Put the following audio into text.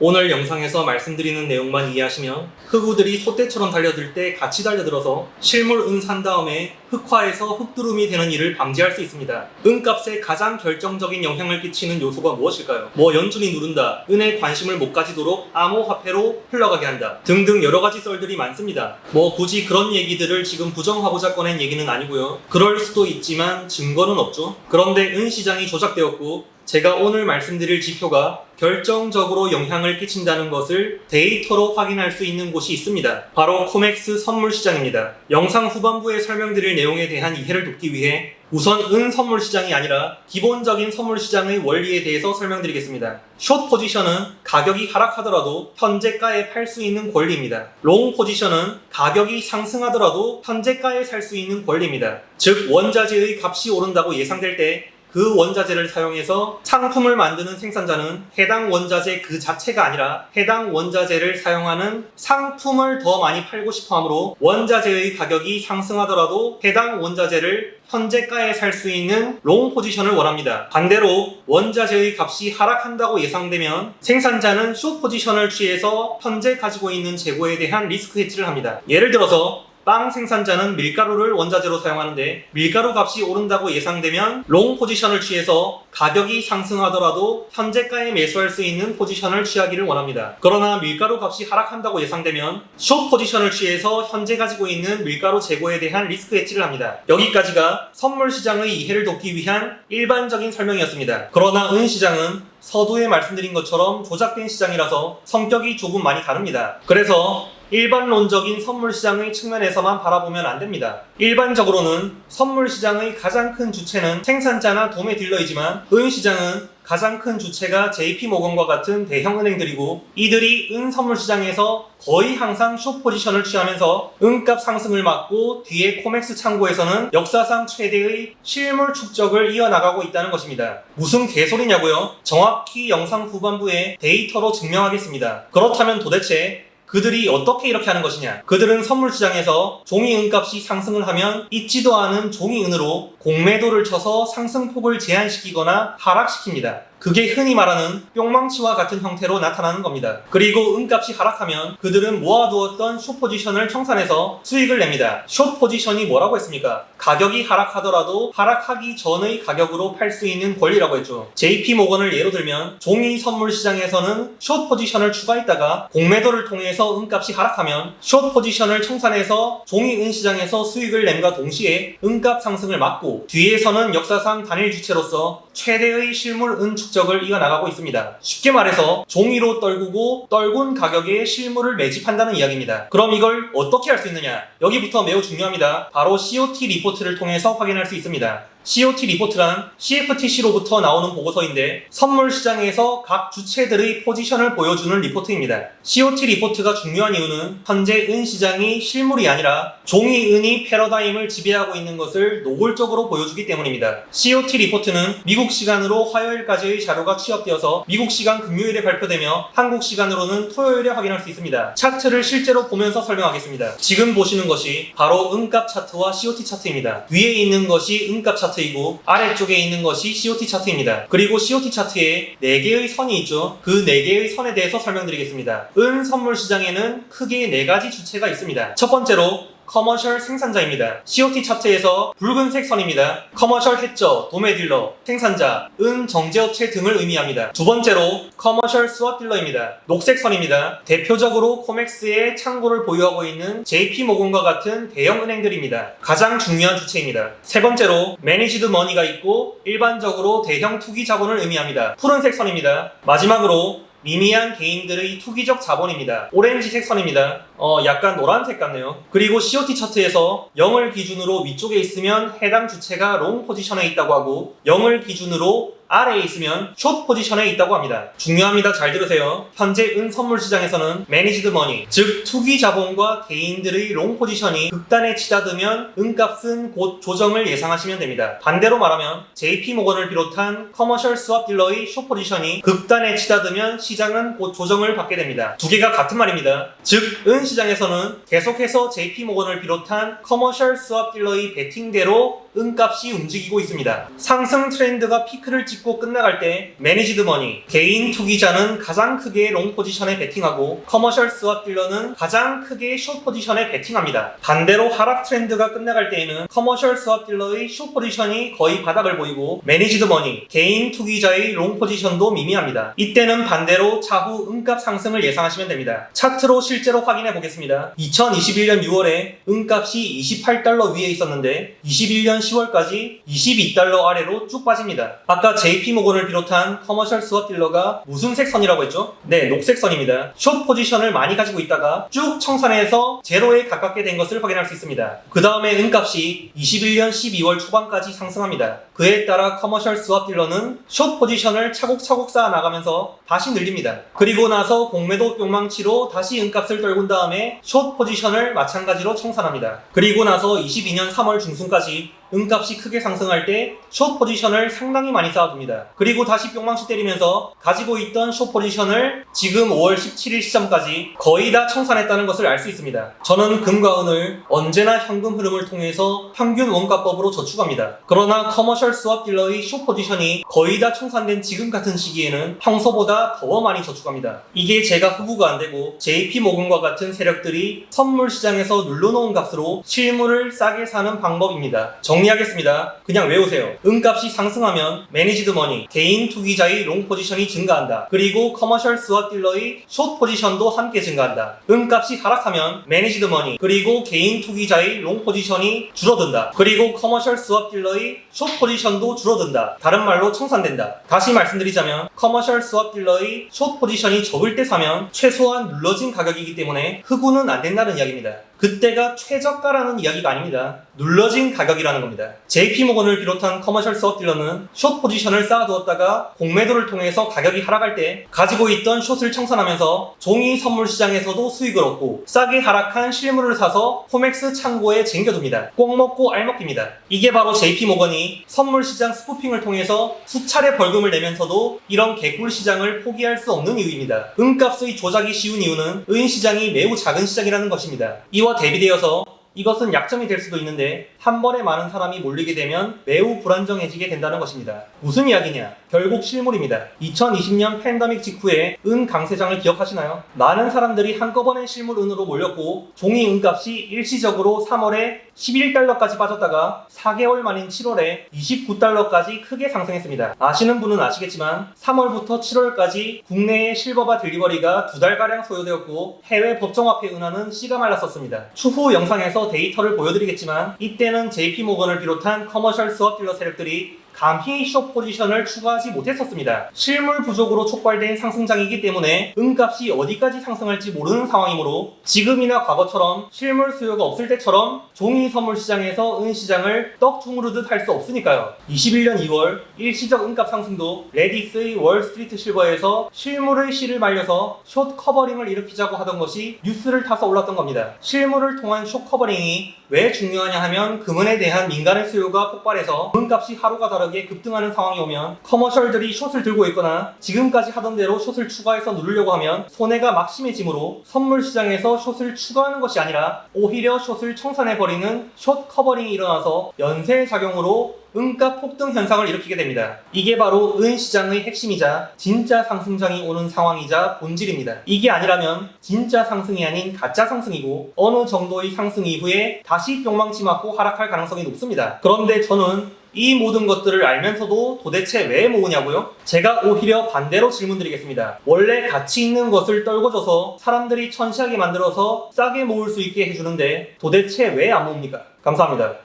오늘 영상에서 말씀드리는 내용만 이해하시면 흑우들이 소떼처럼 달려들 때 같이 달려들어서 실물 은 산 다음에 흑화해서 흑두름이 되는 일을 방지할 수 있습니다. 은값에 가장 결정적인 영향을 끼치는 요소가 무엇일까요? 연준이 누른다, 은에 관심을 못 가지도록 암호화폐로 흘러가게 한다 등등 여러가지 썰들이 많습니다. 굳이 그런 얘기들을 지금 부정하고자 꺼낸 얘기는 아니고요. 그럴 수도 있지만 증거는 없죠. 그런데 은 시장이 조작되었고 제가 오늘 말씀드릴 지표가 결정적으로 영향을 끼친다는 것을 데이터로 확인할 수 있는 곳이 있습니다. 바로 코맥스 선물시장입니다. 영상 후반부에 설명드릴 내용에 대한 이해를 돕기 위해 우선 은 선물시장이 아니라 기본적인 선물시장의 원리에 대해서 설명드리겠습니다. 숏 포지션은 가격이 하락하더라도 현재가에 팔 수 있는 권리입니다. 롱 포지션은 가격이 상승하더라도 현재가에 살 수 있는 권리입니다. 즉 원자재의 값이 오른다고 예상될 때 그 원자재를 사용해서 상품을 만드는 생산자는 해당 원자재 그 자체가 아니라 해당 원자재를 사용하는 상품을 더 많이 팔고 싶어 하므로 원자재의 가격이 상승하더라도 해당 원자재를 현재가에 살 수 있는 롱 포지션을 원합니다. 반대로 원자재의 값이 하락한다고 예상되면 생산자는 숏 포지션을 취해서 현재 가지고 있는 재고에 대한 리스크 해지를 합니다. 예를 들어서 빵 생산자는 밀가루를 원자재로 사용하는데 밀가루 값이 오른다고 예상되면 롱 포지션을 취해서 가격이 상승하더라도 현재가에 매수할 수 있는 포지션을 취하기를 원합니다. 그러나 밀가루 값이 하락한다고 예상되면 숏 포지션을 취해서 현재 가지고 있는 밀가루 재고에 대한 리스크 해지를 합니다. 여기까지가 선물 시장의 이해를 돕기 위한 일반적인 설명이었습니다. 그러나 은 시장은 서두에 말씀드린 것처럼 조작된 시장이라서 성격이 조금 많이 다릅니다. 그래서 일반론적인 선물시장의 측면에서만 바라보면 안됩니다. 일반적으로는 선물시장의 가장 큰 주체는 생산자나 도매 딜러이지만 은시장은 가장 큰 주체가 JP모건과 같은 대형 은행들이고 이들이 은 선물시장에서 거의 항상 숏 포지션을 취하면서 은값 상승을 막고 뒤에 코맥스 창고에서는 역사상 최대의 실물 축적을 이어나가고 있다는 것입니다. 무슨 개소리냐고요? 정확히 영상 후반부에 데이터로 증명하겠습니다. 그렇다면 도대체 그들이 어떻게 이렇게 하는 것이냐? 그들은 선물시장에서 종이 은값이 상승을 하면 있지도 않은 종이 은으로 공매도를 쳐서 상승폭을 제한시키거나 하락시킵니다. 그게 흔히 말하는 뿅망치와 같은 형태로 나타나는 겁니다. 그리고 은값이 하락하면 그들은 모아두었던 숏 포지션을 청산해서 수익을 냅니다. 숏 포지션이 뭐라고 했습니까? 가격이 하락하더라도 하락하기 전의 가격으로 팔 수 있는 권리라고 했죠. JP모건을 예로 들면 종이 선물 시장에서는 숏 포지션을 추가했다가 공매도를 통해서 은값이 하락하면 숏 포지션을 청산해서 종이 은 시장에서 수익을 냄과 동시에 은값 상승을 막고 뒤에서는 역사상 단일 주체로서 최대의 실물 은 축적을 이어나가고 있습니다. 쉽게 말해서 종이로 떨구고 떨군 가격에 실물을 매집한다는 이야기입니다. 그럼 이걸 어떻게 할 수 있느냐? 여기부터 매우 중요합니다. 바로 COT 리포트를 통해서 확인할 수 있습니다. COT 리포트란 CFTC로부터 나오는 보고서인데 선물 시장에서 각 주체들의 포지션을 보여주는 리포트입니다. COT 리포트가 중요한 이유는 현재 은 시장이 실물이 아니라 종이 은이 패러다임을 지배하고 있는 것을 노골적으로 보여주기 때문입니다. COT 리포트는 미국 시간으로 화요일까지의 자료가 취합되어서 미국 시간 금요일에 발표되며 한국 시간으로는 토요일에 확인할 수 있습니다. 차트를 실제로 보면서 설명하겠습니다. 지금 보시는 것이 바로 은값 차트와 COT 차트입니다. 위에 있는 것이 은값 차트 이고 아래쪽에 있는 것이 COT 차트입니다. 그리고 COT 차트에 4개의 선이 있죠. 그 4개의 선에 대해서 설명드리겠습니다. 은 선물 시장에는 크게 4가지 주체가 있습니다. 첫 번째로 커머셜 생산자입니다. COT 차트에서 붉은색 선입니다. 커머셜 해저, 도매딜러, 생산자, 은 정제업체 등을 의미합니다. 두 번째로 커머셜 스왑 딜러입니다. 녹색 선입니다. 대표적으로 코맥스의 창고를 보유하고 있는 JP모건과 같은 대형 은행들입니다. 가장 중요한 주체입니다. 세 번째로 매니지드 머니가 있고 일반적으로 대형 투기 자본을 의미합니다. 푸른색 선입니다. 마지막으로 미미한 개인들의 투기적 자본입니다. 오렌지색 선입니다. 약간 노란색 같네요. 그리고 COT 차트에서 0을 기준으로 위쪽에 있으면 해당 주체가 롱 포지션에 있다고 하고 0을 기준으로 아래에 있으면 숏 포지션에 있다고 합니다. 중요합니다. 잘 들으세요. 현재 은 선물 시장에서는 매니지드 머니, 즉 투기 자본과 개인들의 롱 포지션이 극단에 치닫으면 은값은 곧 조정을 예상하시면 됩니다. 반대로 말하면 JP모건을 비롯한 커머셜 스왑 딜러의 숏 포지션이 극단에 치닫으면 시장은 곧 조정을 받게 됩니다. 두 개가 같은 말입니다. 즉 은 시장에서는 계속해서 JP모건을 비롯한 커머셜 스왑 딜러의 베팅대로 은값이 움직이고 있습니다. 상승 트렌드가 피크를 찍고 끝나갈 때 매니지드 머니, 개인 투기자는 가장 크게 롱 포지션에 베팅하고 커머셜 스왑 딜러는 가장 크게 숏 포지션에 베팅합니다. 반대로 하락 트렌드가 끝나갈 때에는 커머셜 스왑 딜러의 숏 포지션이 거의 바닥을 보이고 매니지드 머니, 개인 투기자의 롱 포지션도 미미합니다. 이때는 반대로 차후 은값 상승을 예상하시면 됩니다. 차트로 실제로 확인해 보겠습니다. 2021년 6월에 은값이 $28 위에 있었는데 21년 10월까지 $22 아래로 쭉 빠집니다. 아까 JP모건을 비롯한 커머셜 스왑 딜러가 무슨 색 선이라고 했죠? 네, 녹색 선입니다. 숏 포지션을 많이 가지고 있다가 쭉 청산해서 제로에 가깝게 된 것을 확인할 수 있습니다. 그 다음에 은값이 21년 12월 초반까지 상승합니다. 그에 따라 커머셜 스왑 딜러는 숏 포지션을 차곡차곡 쌓아 나가면서 다시 늘립니다. 그리고 나서 공매도 뿅망치로 다시 은값을 떨군 다음에 숏 포지션을 마찬가지로 청산합니다. 그리고 나서 22년 3월 중순까지 은값이 크게 상승할 때 숏 포지션을 상당히 많이 쌓아둡니다. 그리고 다시 뿅망치 때리면서 가지고 있던 숏 포지션을 지금 5월 17일 시점까지 거의 다 청산했다는 것을 알 수 있습니다. 저는 금과 은을 언제나 현금 흐름을 통해서 평균 원가법으로 저축합니다. 그러나 커머셜 스왑 딜러의 숏 포지션이 거의 다 청산된 지금 같은 시기에는 평소보다 더 많이 저축합니다. 이게 제가 후보가 안 되고 JP모건과 같은 세력들이 선물 시장에서 눌러놓은 값으로 실물을 싸게 사는 방법입니다. 정리하겠습니다. 그냥 외우세요. 은값이 상승하면 매니지드 머니, 개인 투기자의 롱 포지션이 증가한다. 그리고 커머셜 스왑 딜러의 숏 포지션도 함께 증가한다. 은값이 하락하면 매니지드 머니, 그리고 개인 투기자의 롱 포지션이 줄어든다. 그리고 커머셜 스왑 딜러의 숏 포지션도 줄어든다. 다른 말로 청산된다. 다시 말씀드리자면 커머셜 스왑 딜러의 숏 포지션이 적을 때 사면 최소한 눌러진 가격이기 때문에 흑우는 안 된다는 이야기입니다. 그때가 최저가라는 이야기가 아닙니다. 눌러진 가격이라는 겁니다. JP모건을 비롯한 커머셜 스왑 딜러는 숏 포지션을 쌓아두었다가 공매도를 통해서 가격이 하락할 때 가지고 있던 숏을 청산하면서 종이 선물 시장에서도 수익을 얻고 싸게 하락한 실물을 사서 포맥스 창고에 쟁겨둡니다. 꼭 먹고 알먹기입니다. 이게 바로 JP모건이 선물 시장 스푸핑을 통해서 수차례 벌금을 내면서도 이런 개꿀 시장을 포기할 수 없는 이유입니다. 은값의 조작이 쉬운 이유는 은시장이 매우 작은 시장이라는 것입니다. 이와 대비되어서 이것은 약점이 될 수도 있는데 한 번에 많은 사람이 몰리게 되면 매우 불안정해지게 된다는 것입니다. 무슨 이야기냐? 결국 실물입니다. 2020년 팬데믹 직후에 은 강세장을 기억하시나요? 많은 사람들이 한꺼번에 실물 은으로 몰렸고 종이 은값이 일시적으로 3월에 11달러까지 빠졌다가 4개월 만인 7월에 29달러까지 크게 상승했습니다. 아시는 분은 아시겠지만 3월부터 7월까지 국내의 실버바 딜리버리가 2달가량 소요되었고 해외 법정화폐 은화는 씨가 말랐었습니다. 추후 영상에서 데이터를 보여드리겠지만 이때는 JP모건을 비롯한 커머셜 스왑 딜러 세력들이 감히 숏 포지션을 추가하지 못했었습니다. 실물 부족으로 촉발된 상승장이기 때문에 은값이 어디까지 상승할지 모르는 상황이므로 지금이나 과거처럼 실물 수요가 없을 때처럼 종이 선물 시장에서 은 시장을 떡 주무르듯 할 수 없으니까요. 21년 2월 일시적 은값 상승도 레디스의 월스트리트 실버에서 실물의 씨를 말려서 숏 커버링을 일으키자고 하던 것이 뉴스를 타서 올랐던 겁니다. 실물을 통한 숏 커버링이 왜 중요하냐 하면 금은에 대한 민간의 수요가 폭발해서 금값이 하루가 다르게 급등하는 상황이 오면 커머셜들이 숏을 들고 있거나 지금까지 하던 대로 숏을 추가해서 누르려고 하면 손해가 막심해지므로 선물 시장에서 숏을 추가하는 것이 아니라 오히려 숏을 청산해버리는 숏 커버링이 일어나서 연쇄작용으로 은값 폭등 현상을 일으키게 됩니다. 이게 바로 은 시장의 핵심이자 진짜 상승장이 오는 상황이자 본질입니다. 이게 아니라면 진짜 상승이 아닌 가짜 상승이고 어느 정도의 상승 이후에 다시 뿅망치 맞고 하락할 가능성이 높습니다. 그런데 저는 이 모든 것들을 알면서도 도대체 왜 모으냐고요? 제가 오히려 반대로 질문드리겠습니다. 원래 가치 있는 것을 떨궈줘서 사람들이 천시하게 만들어서 싸게 모을 수 있게 해주는데 도대체 왜 안 모읍니까? 감사합니다.